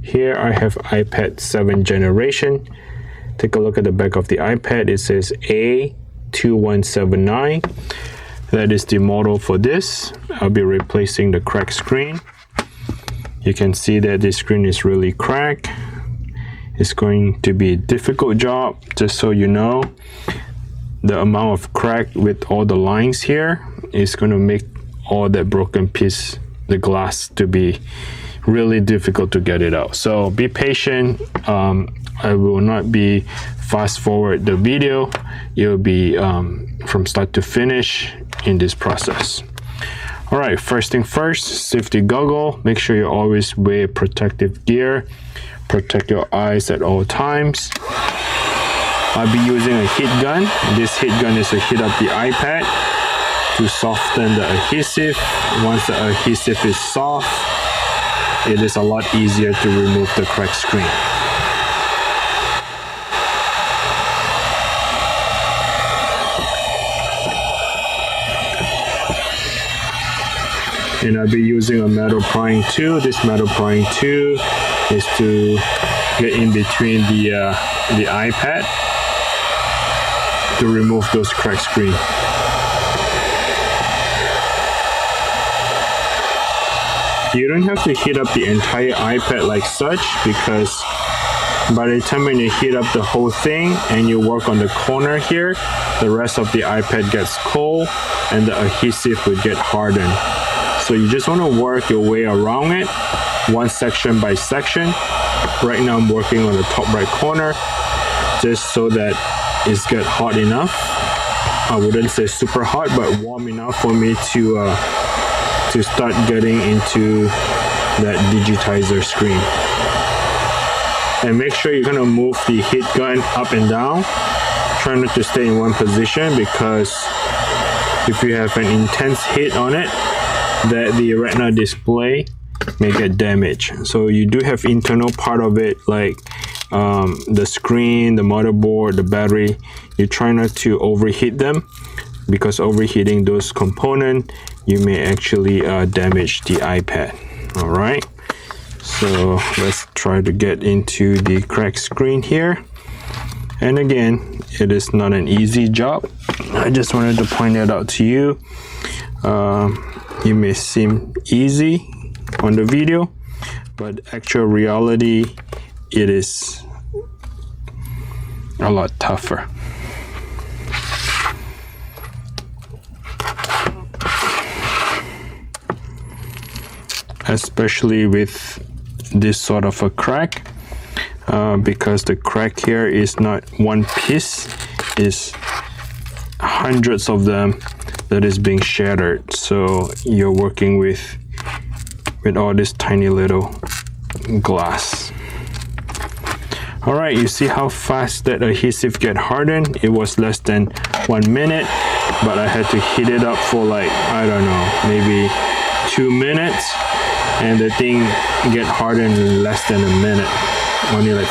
Here I have iPad 7 generation. Take a look at the back of the iPad. It says A2179. That is the model for this. I'll be replacing the cracked screen. You can see that this screen is really cracked. It's going to be a difficult job, just so you know. The amount of crack with all the lines here is going to make all that broken piece, the glass, to be really difficult to get it out. So be patient. I will not be fast forward the video. It'll be from start to finish in this process. All right, first thing first, safety goggle. Make sure you always wear protective gear. Protect your eyes at all times. I'll be using a heat gun. This heat gun is to heat up the iPad to soften the adhesive. Once the adhesive is soft, it is a lot easier to remove the cracked screen. And I'll be using a metal prying tool. This metal prying tool is to get in between the iPad to remove those cracked screen. You don't have to heat up the entire iPad like such, because by the time when you heat up the whole thing and you work on the corner here, the rest of the iPad gets cold and the adhesive would get hardened. So you just want to work your way around it, one section by section. Right now I'm working on the top right corner, just so that it's get hot enough. I wouldn't say super hot, but warm enough for me to start getting into that Digitizer screen. And make sure you're gonna move the heat gun up and down. Try not to stay in one position, because if you have an intense heat on it, that the retina display may get damaged. So you do have internal part of it, like the screen, the motherboard, the battery. You try not to overheat them, because overheating those components, you may actually damage the iPad. All right, so let's try to get into the cracked screen here. And again, it is not an easy job. I just wanted to point that out to you. It may seem easy on the video, but actual reality, it is a lot tougher. Especially with this sort of a crack, because the crack here is not one piece, is hundreds of them that is being shattered. So you're working with all this tiny little glass. All right, you see how fast that adhesive get hardened? It was less than 1 minute, but I had to heat it up for like, I don't know, maybe 2 minutes, and the thing get hardened in less than a minute, only like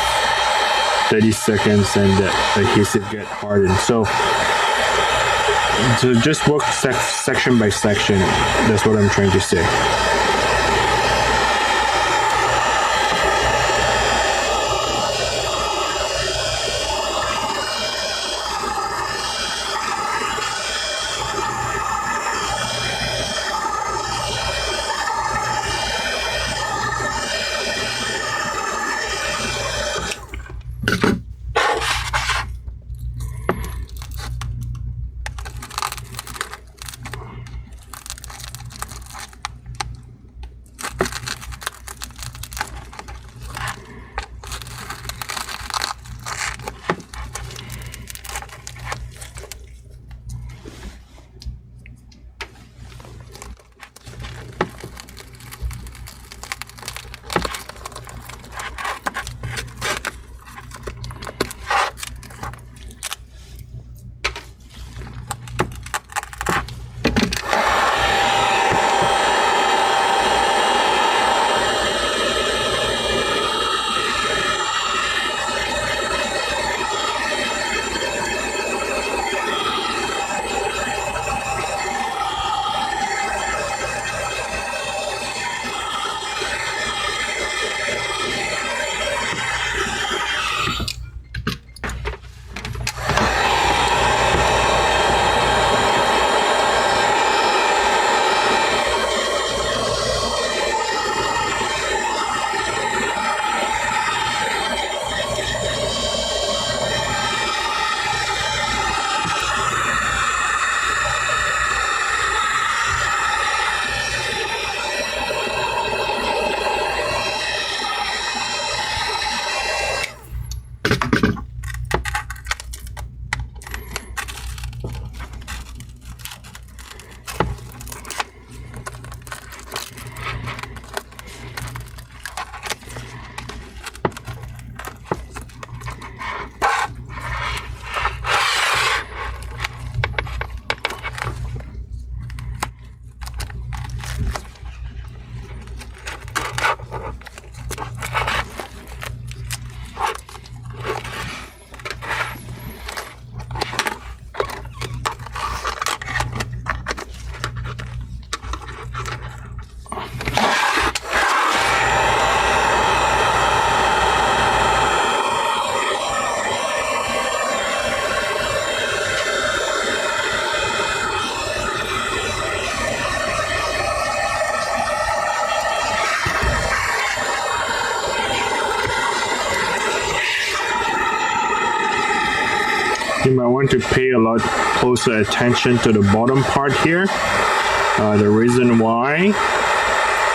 30 seconds, and the adhesive get hardened. So just work section by section. That's what I'm trying to say. You might want to pay a lot closer attention to the bottom part here. The reason why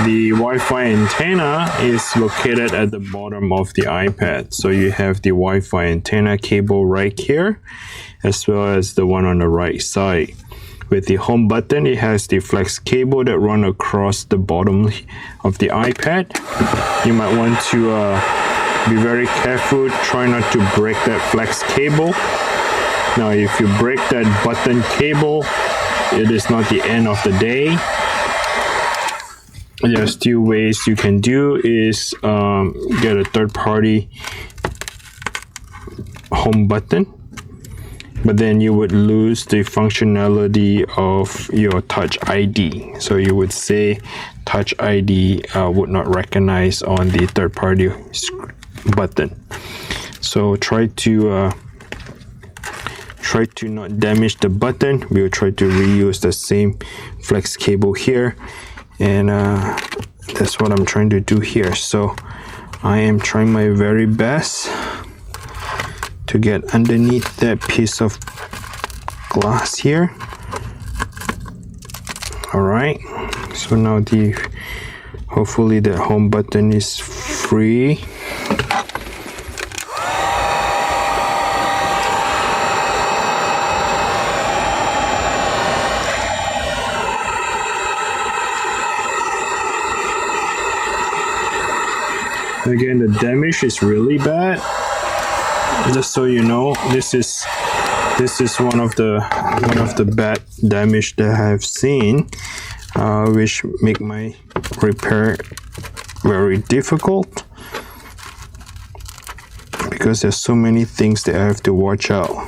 the Wi-Fi antenna is located at the bottom of the iPad. So you have the Wi-Fi antenna cable right here, as well as the one on the right side. With the home button, it has the flex cable that runs across the bottom of the iPad. You might want to be very careful, try not to break that flex cable. Now, if you break that button cable, it is not the end of the day. There are still ways you can do is get a third-party home button, but then you would lose the functionality of your Touch ID. So you would say Touch ID would not recognize on the third-party button. So try to not damage the button. We'll try to reuse the same flex cable here, and that's what I'm trying to do here. So I am trying my very best to get underneath that piece of glass here. All right, so now hopefully the home button is free. Again, the damage is really bad. Just so you know, this is one of the bad damage that I have seen, which make my repair very difficult, because there's so many things that I have to watch out,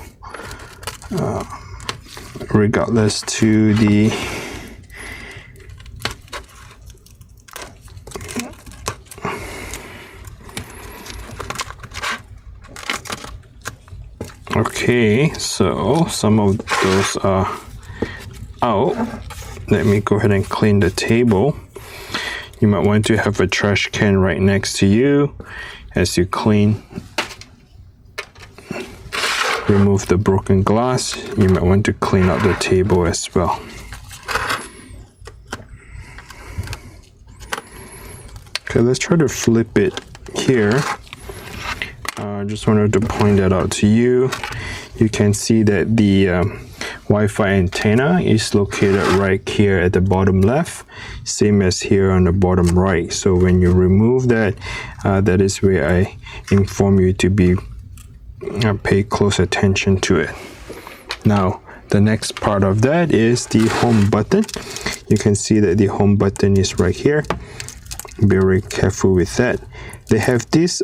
regardless to the Okay, so some of those are out. Let me go ahead and clean the table. You might want to have a trash can right next to you as you clean. Remove the broken glass. You might want to clean up the table as well. Okay, let's try to flip it here. I just wanted to point that out to you. You can see that the Wi-Fi antenna is located right here at the bottom left, same as here on the bottom right. So when you remove that, that is where I inform you to pay close attention to it. Now, the next part of that is the home button. You can see that the home button is right here. Be very careful with that. They have this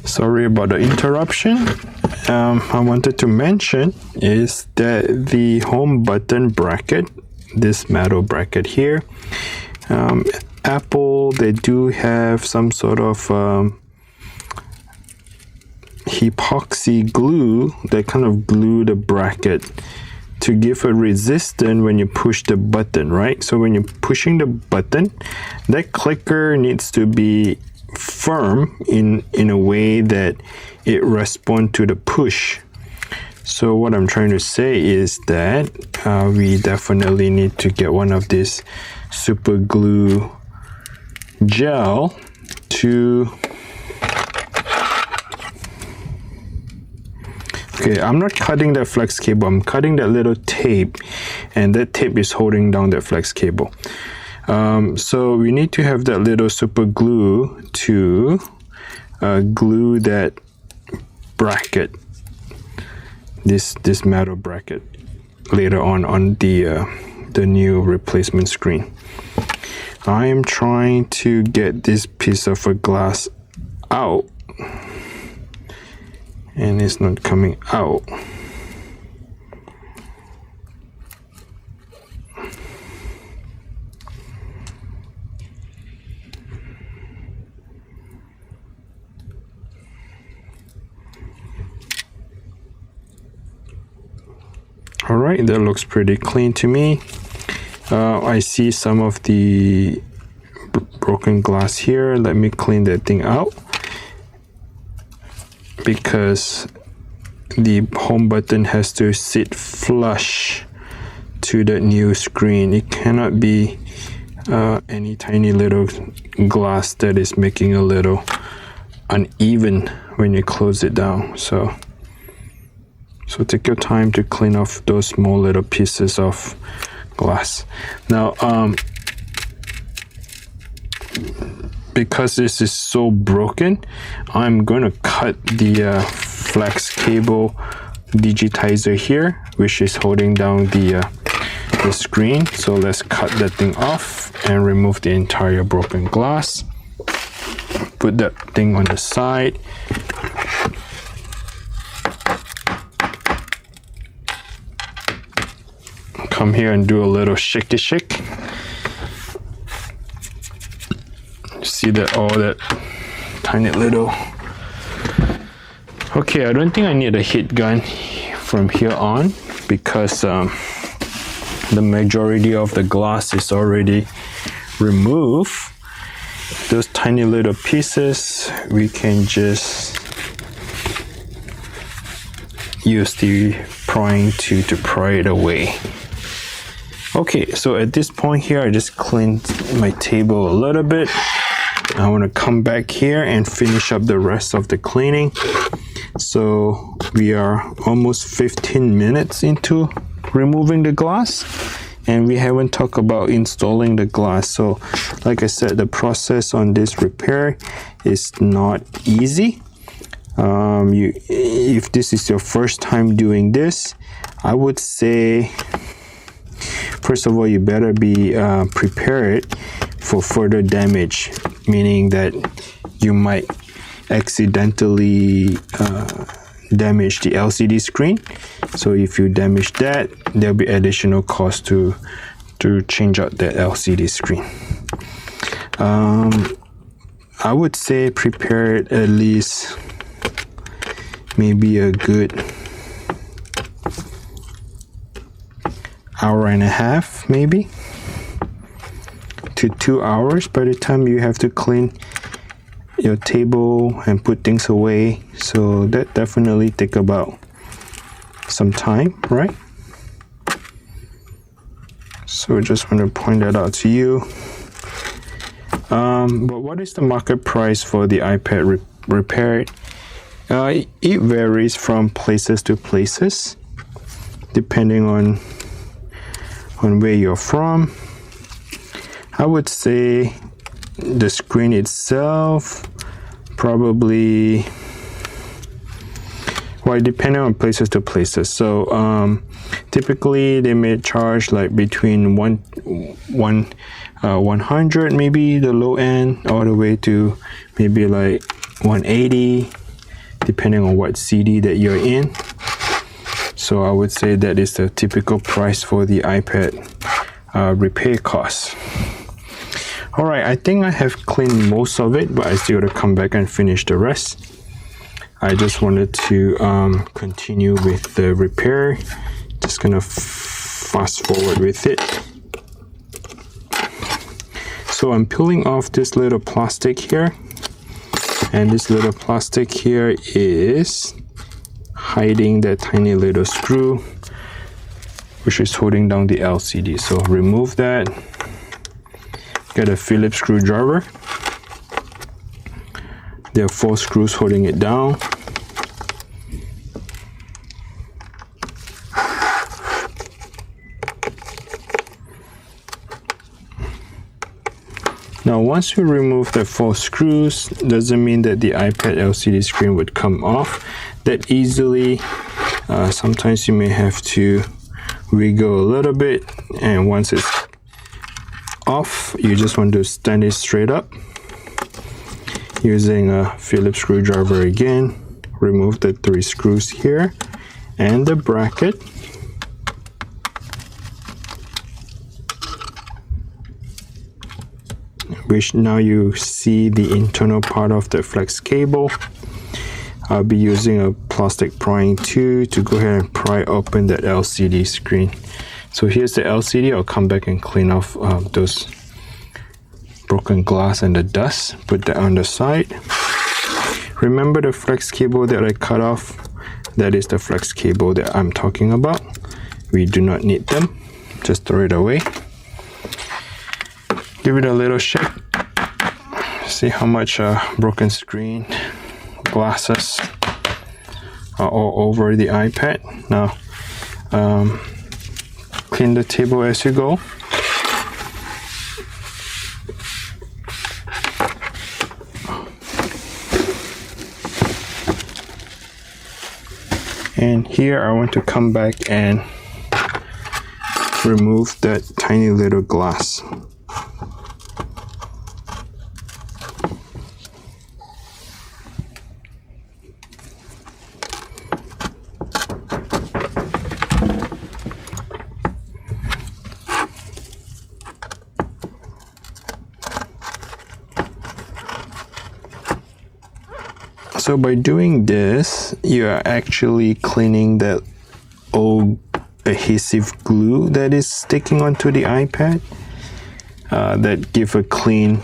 sorry about the interruption. I wanted to mention is that the home button bracket, this metal bracket here, Apple, they do have some sort of epoxy glue that kind of glue the bracket to give a resistance when you push the button, right? So when you're pushing the button, that clicker needs to be firm in a way that it responds to the push. So what I'm trying to say is that we definitely need to get one of these super glue gel to okay, I'm not cutting that flex cable, I'm cutting that little tape, and that tape is holding down that flex cable. So we need to have that little super glue to glue that bracket, this metal bracket, later on the new replacement screen. I am trying to get this piece of a glass out, and it's not coming out. All right, that looks pretty clean to me. I see some of the broken glass here. Let me clean that thing out. because the home button has to sit flush to the new screen. It cannot be any tiny little glass that is making a little uneven when you close it down. So take your time to clean off those small little pieces of glass. Now because this is so broken, I'm going to cut the flex cable digitizer here, which is holding down the screen. So let's cut that thing off and remove the entire broken glass. Put that thing on the side. Come here and do a little shake. See that all that tiny little. Okay, I don't think I need a heat gun from here on because the majority of the glass is already removed. Those tiny little pieces we can just use the prying tool to pry it away. Okay, so at this point here, I just cleaned my table a little bit. I want to come back here and finish up the rest of the cleaning. So we are almost 15 minutes into removing the glass, and we haven't talked about installing the glass. So like I said, the process on this repair is not easy. If this is your first time doing this, I would say first of all, you better be prepared for further damage, meaning that you might accidentally damage the LCD screen. So if you damage that, there'll be additional cost to change out that LCD screen. I would say prepare it at least maybe a good hour and a half, maybe to 2 hours by the time you have to clean your table and put things away. So that definitely take about some time, right? So just want to point that out to you. But what is the market price for the iPad repair? It varies from places to places depending on where you're from. I would say the screen itself probably, well, depending on places to places. So typically they may charge like between 100 maybe the low end, all the way to maybe like 180 depending on what CD that you're in. So I would say that is the typical price for the iPad repair cost. All right, I think I have cleaned most of it, but I still got to come back and finish the rest. I just wanted to continue with the repair. Just gonna fast forward with it. So I'm peeling off this little plastic here, and this little plastic here is hiding that tiny little screw which is holding down the LCD. So remove that. Get a Phillips screwdriver. There are 4 screws holding it down. Now once you remove the 4 screws, doesn't mean that the iPad LCD screen would come off that easily. Sometimes you may have to wiggle a little bit, and once it's off, you just want to stand it straight up using a Phillips screwdriver again. Remove the 3 screws here and the bracket. Which now you see the internal part of the flex cable. I'll be using a plastic prying tool to go ahead and pry open that LCD screen. So here's the LCD. I'll come back and clean off those broken glass and the dust. Put that on the side. Remember the flex cable that I cut off? That is the flex cable that I'm talking about. We do not need them. Just throw it away. Give it a little shake. See how much broken screen glasses are all over the iPad. Now, clean the table as you go. And here I want to come back and remove that tiny little glass. So by doing this, you are actually cleaning that old adhesive glue that is sticking onto the iPad. That give a clean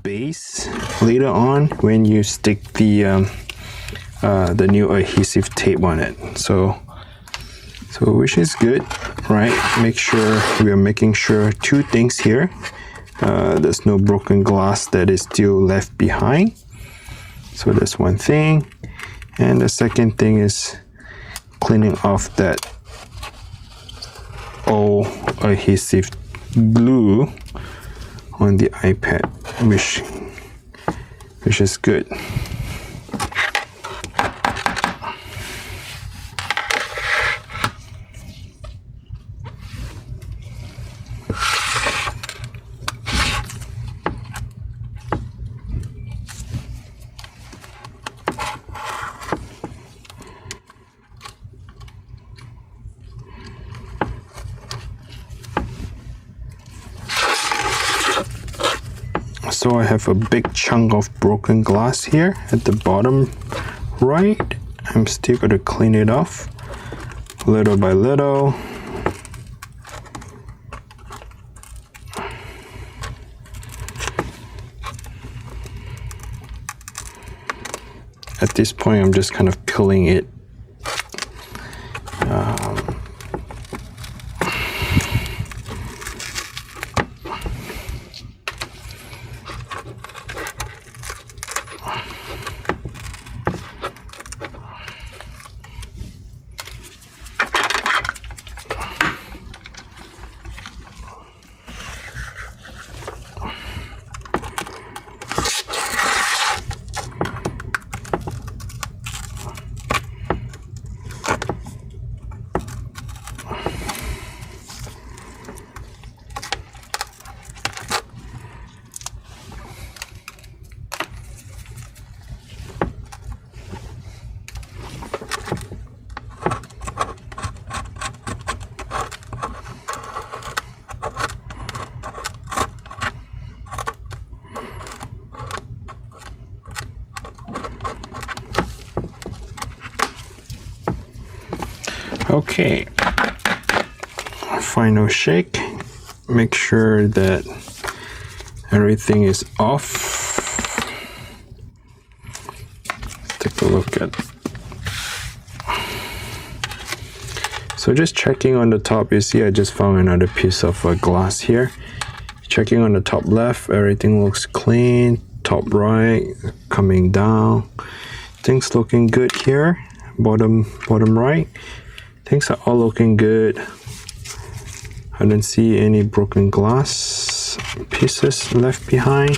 base later on when you stick the new adhesive tape on it. So which is good, right? Make sure we are making sure two things here. There's no broken glass that is still left behind. So that's one thing. And the second thing is cleaning off that old adhesive glue on the iPad, which is good. So I have a big chunk of broken glass here at the bottom right. I'm still going to clean it off little by little. At this point, I'm just kind of peeling it. Okay, final shake. Make sure that everything is off. Take a look at. So just checking on the top, you see I just found another piece of glass here. Checking on the top left, everything looks clean. Top right, coming down. Things looking good here. Bottom right. Things are all looking good. I don't see any broken glass pieces left behind,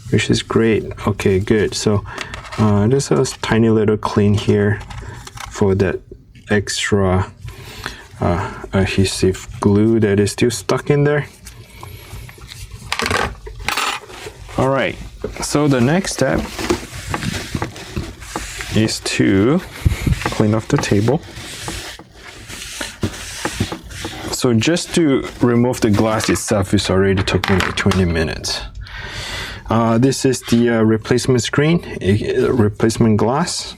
which is great. Okay, good. So there's a tiny little clean here for that extra adhesive glue that is still stuck in there. All right, so the next step is to clean off the table. So just to remove the glass itself is already took me like 20 minutes. This is the replacement screen, replacement glass.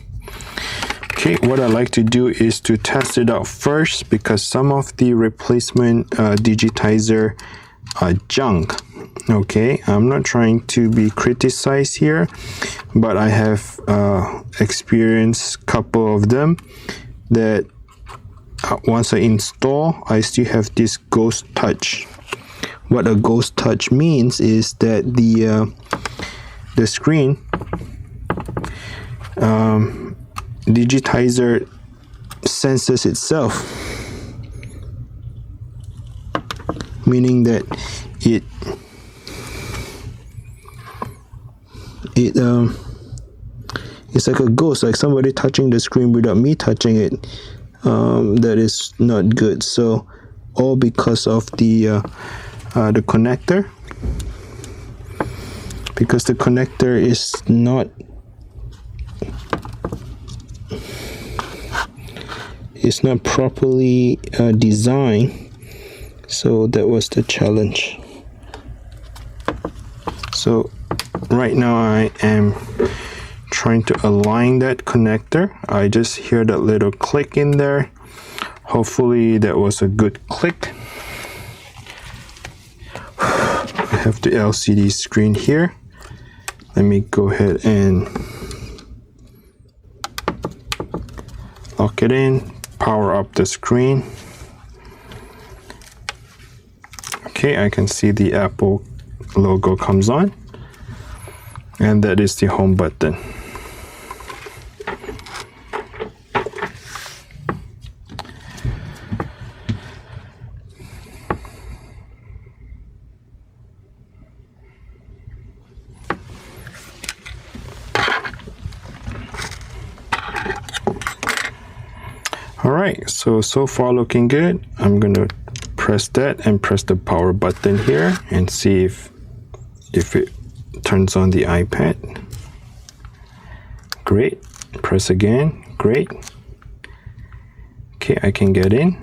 Okay, what I like to do is to test it out first because some of the replacement Digitizer junk. Okay, I'm not trying to be criticized here, but I have experienced a couple of them that once I install, I still have this ghost touch. What a ghost touch means is that the screen Digitizer senses itself, meaning that it's like a ghost, like somebody touching the screen without me touching it. That is not good. So all because of the connector, because the connector is not properly designed. So that was the challenge. So right now I am trying to align that connector. I just hear that little click in there. Hopefully that was a good click. I have the LCD screen here. Let me go ahead and lock it in, power up the screen. Okay, I can see the Apple logo comes on, and that is the home button. Alright, so far looking good. I'm gonna press that and press the power button here and see if it turns on the iPad. Great. Press again. Great. Okay, I can get in.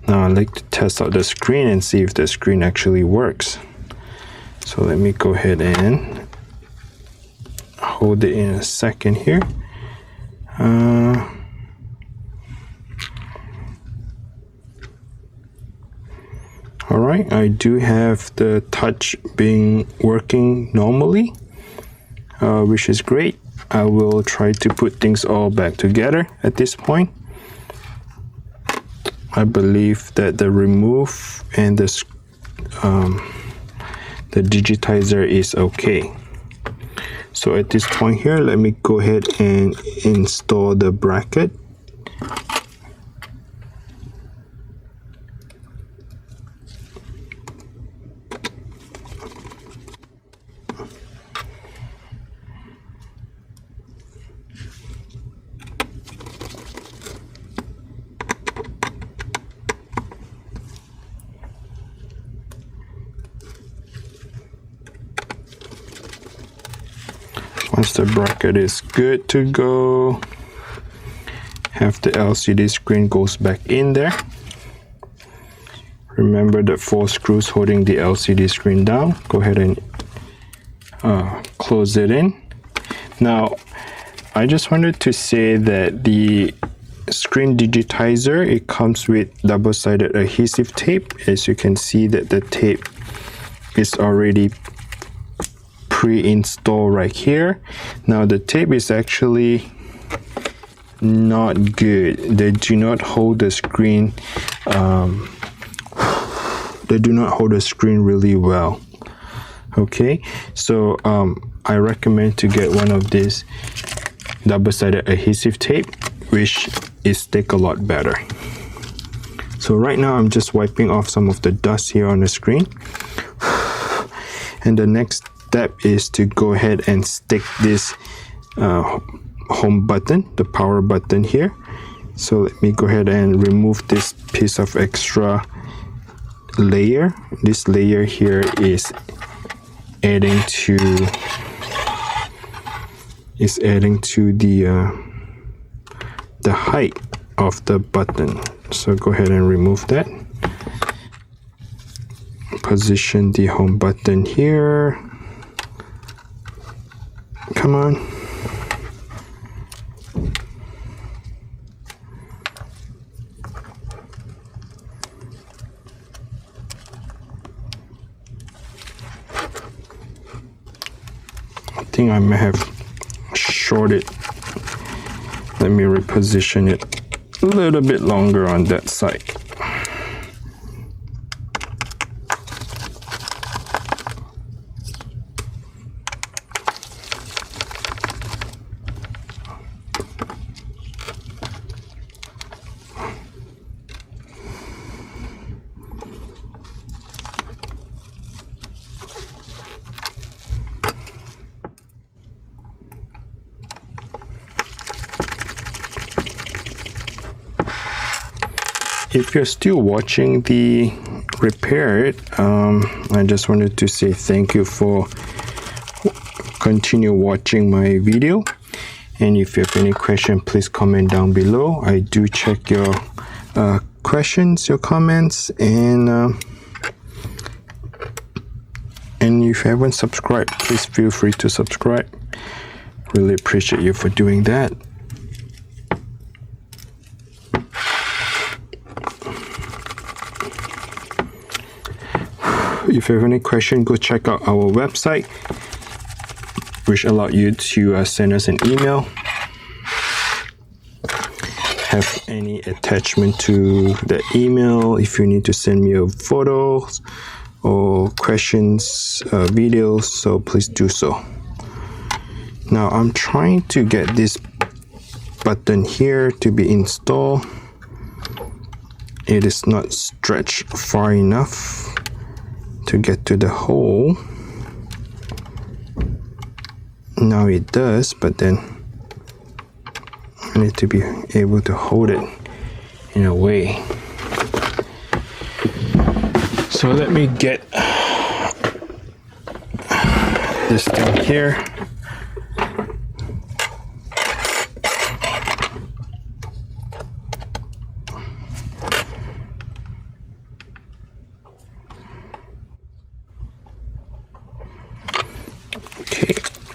Now I'd like to test out the screen and see if the screen actually works. So let me go ahead and hold it in a second here. Alright, I do have the touch working normally, which is great. I will try to put things all back together at this point. I believe that the remove and the digitizer is okay. So at this point here, let me go ahead and install the bracket. Once the bracket is good to go, have the LCD screen goes back in there. Remember the 4 screws holding the LCD screen down. Go ahead and close it in. Now, I just wanted to say that the screen digitizer, it comes with double-sided adhesive tape. As you can see that the tape is already pre-installed right here. Now the tape is actually not good. They do not hold the screen. They do not hold the screen really well. Okay, so I recommend to get one of these double-sided adhesive tape, which is stick a lot better. So right now I'm just wiping off some of the dust here on the screen, and the next step is to go ahead and stick this home button, the power button here. So let me go ahead and remove this piece of extra layer. This layer here is adding to the height of the button. So go ahead and remove that. Position the home button here. Come on. think I may have shorted. Let me reposition it a little bit longer on that side. If you're still watching the repair it, I just wanted to say thank you for continue watching my video. And if you have any question, please comment down below. I do check your questions, your comments, and if you haven't subscribed, please feel free to subscribe. Really appreciate you for doing that. If you have any question, go check out our website, which allow you to send us an email. Have any attachment to the email if you need to send me a photo or questions, videos, so please do so. Now I'm trying to get this button here to be installed. It is not stretched far enough to get to the hole. Now it does, but then I need to be able to hold it in a way. So let me get this thing here.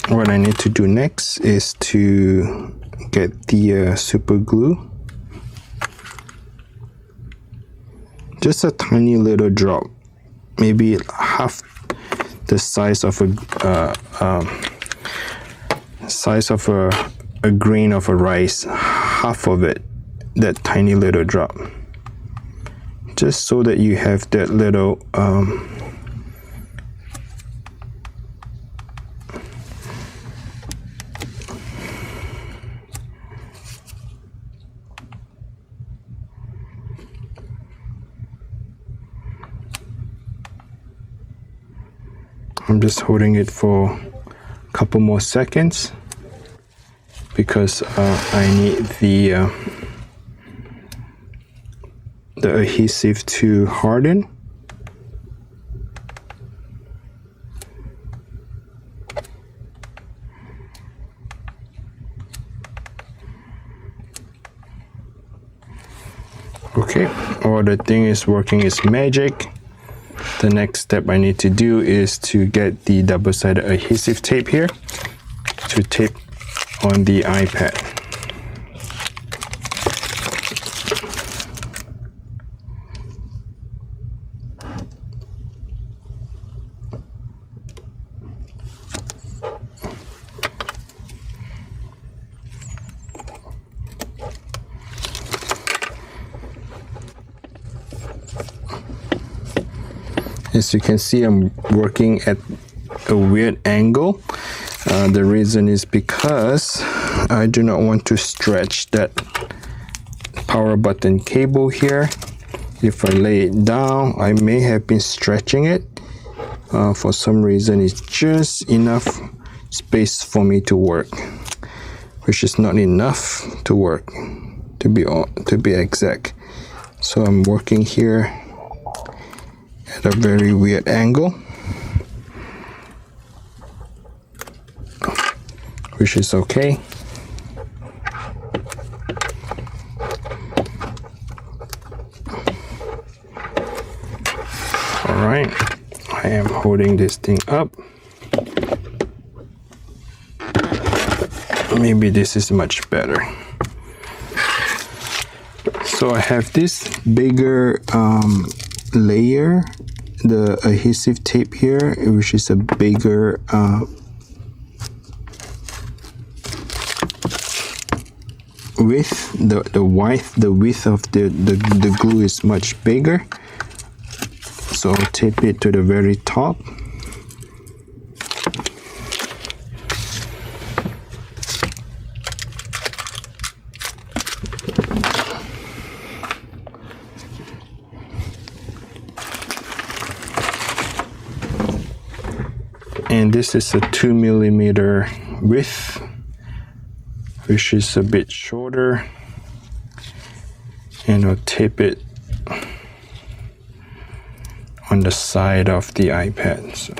What I need to do next is to get the super glue. Just a tiny little drop, maybe half the size of a grain of a rice, half of it, that tiny little drop, just so that you have that little I'm just holding it for a couple more seconds because I need the adhesive to harden. Okay, all the thing is working is magic. The next step I need to do is to get the double-sided adhesive tape here to tape on the iPad. As you can see, I'm working at a weird angle. The reason is because I do not want to stretch that power button cable here. If I lay it down, I may have been stretching it. For some reason, it's just enough space for me to work, which is not enough to work, to be exact. So I'm working here at a very weird angle, which is okay. All right, I am holding this thing up. Maybe this is much better. So I have this bigger layer, the adhesive tape here, which is a bigger width, the width of the glue is much bigger. So I'll tape it to the very top. And this is a 2mm width, which is a bit shorter, and I'll tape it on the side of the iPad. So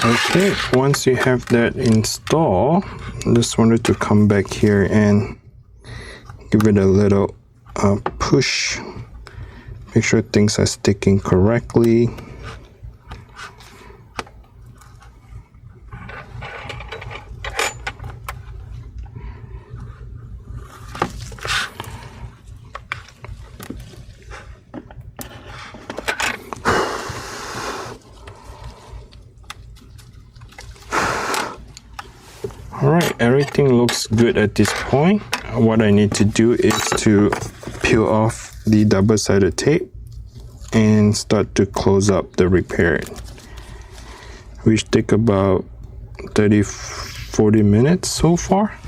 okay, once you have that installed, I just wanted to come back here and give it a little push. Make sure things are sticking correctly. Alright, everything looks good at this point. What I need to do is to peel off the double-sided tape and start to close up the repair, which take about 30-40 minutes so far.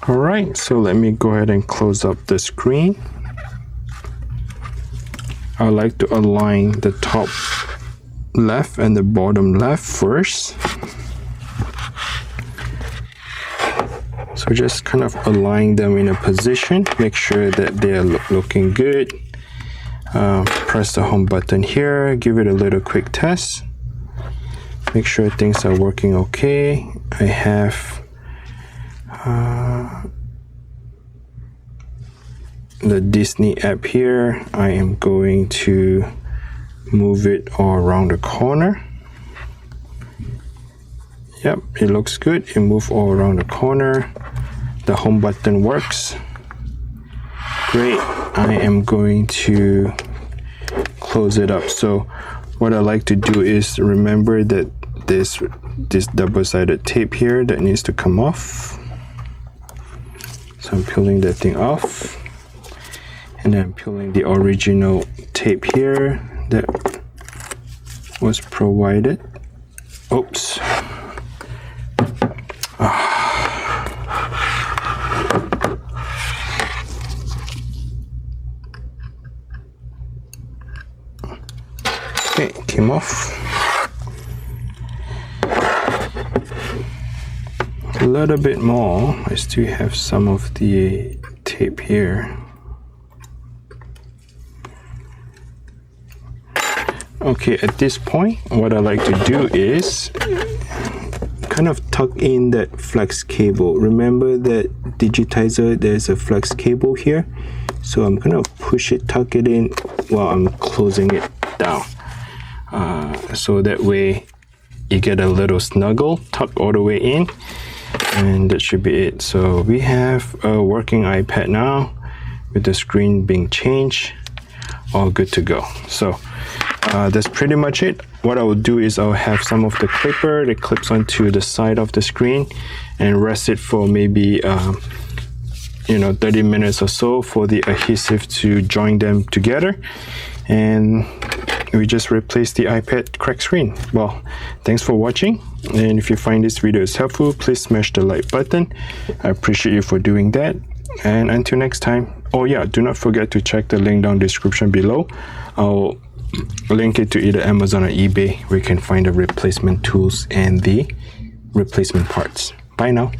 Alright, so let me go ahead and close up the screen. I like to align the top left and the bottom left first. So just kind of align them in a position, make sure that they're looking good. Press the home button here, give it a little quick test. Make sure things are working okay. I have the Disney app here. I am going to move it all around the corner. Yep, it looks good. It moved all around the corner. The home button works. Great. I am going to close it up. So what I like to do is remember that this double-sided tape here that needs to come off. So I'm peeling that thing off, and then I'm peeling the original tape here that was provided. Oops. Okay, came off. A little bit more. I still have some of the tape here. Okay, at this point, what I like to do is kind of tuck in that flex cable. Remember that Digitizer, there's a flex cable here. So I'm gonna push it, tuck it in while I'm closing it down. So that way you get a little snuggle, tuck all the way in, and that should be it. So we have a working iPad now with the screen being changed, all good to go. So that's pretty much it. What I will do is I'll have some of the clipper that clips onto the side of the screen and rest it for maybe 30 minutes or so for the adhesive to join them together, and we just replace the iPad cracked screen. Well, thanks for watching, and if you find this video is helpful, please smash the like button. I appreciate you for doing that, and until next time. Oh yeah, do not forget to check the link down description below. I'll link it to either Amazon or eBay where you can find the replacement tools and the replacement parts. Bye now.